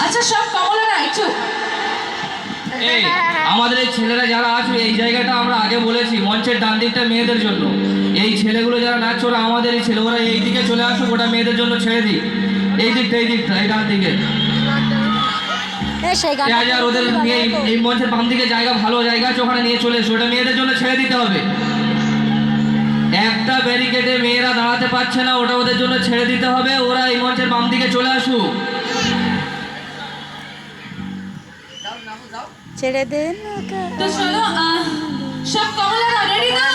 আচ্ছা সব কমলারা একটু এই আমাদের এই ছেলেরা যারা আসবে এই জায়গাটা আমরা আগে বলেছি মঞ্চের ডান দিকটা মেয়েদের জন্য। এই ছেলেগুলো যারা নাচছে ওরা আমাদের এই ছেলে, ওরা এই দিকে চলে আসুক, ওটা মেয়েদের জন্য ছেড়ে দিই। এই দিকটা এই ডান দিকে আর ওদের নিয়ে এই মঞ্চের বাম দিকে জায়গা, ভালো জায়গা আছে, ওখানে নিয়ে চলে এসো, ওটা মেয়েদের জন্য ছেড়ে দিতে হবে। একটা ব্যারিকেডে মেয়েরা দাঁড়াতে পারছে না, ওটা ওদের জন্য ছেড়ে দিতে হবে, ওরা এই মঞ্চের বাম দিকে চলে আসুক। ছেড়ে দেন তো শোনো সব কমলারা রেডি তো?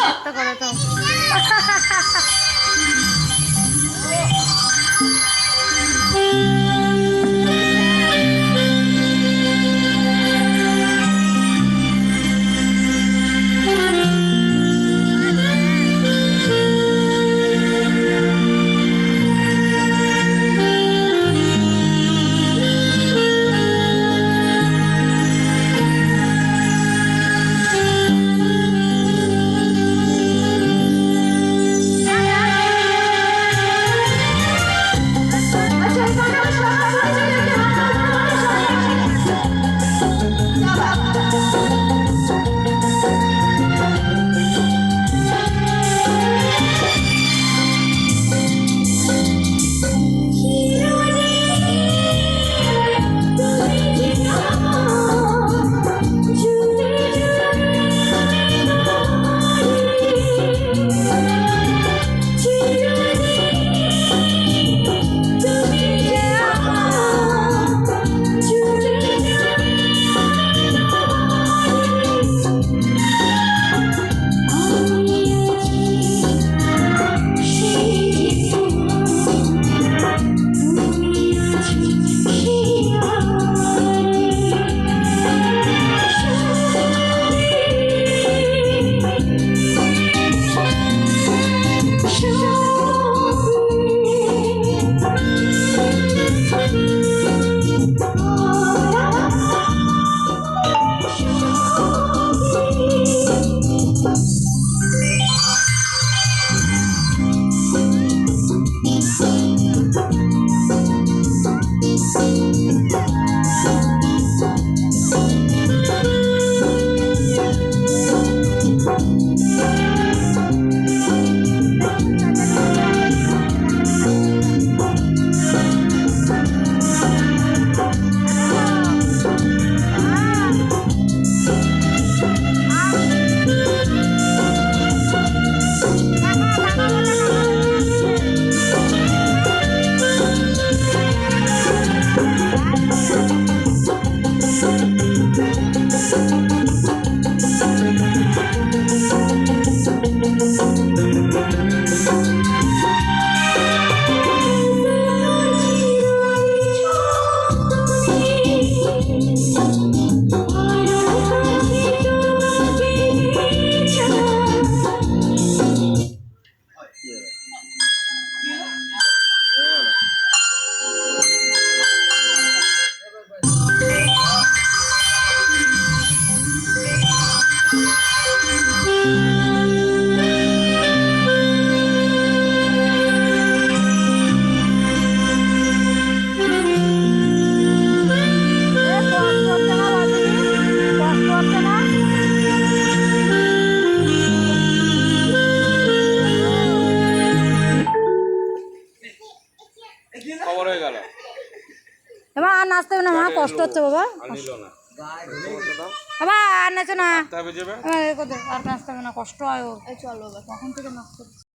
বাবা আর নাচতে হবে না, মা কষ্ট হচ্ছে বাবা। বাবা আর নাচো না, আর নাচতে হবে না, কষ্ট হয়। চলো তখন থেকে নাচতে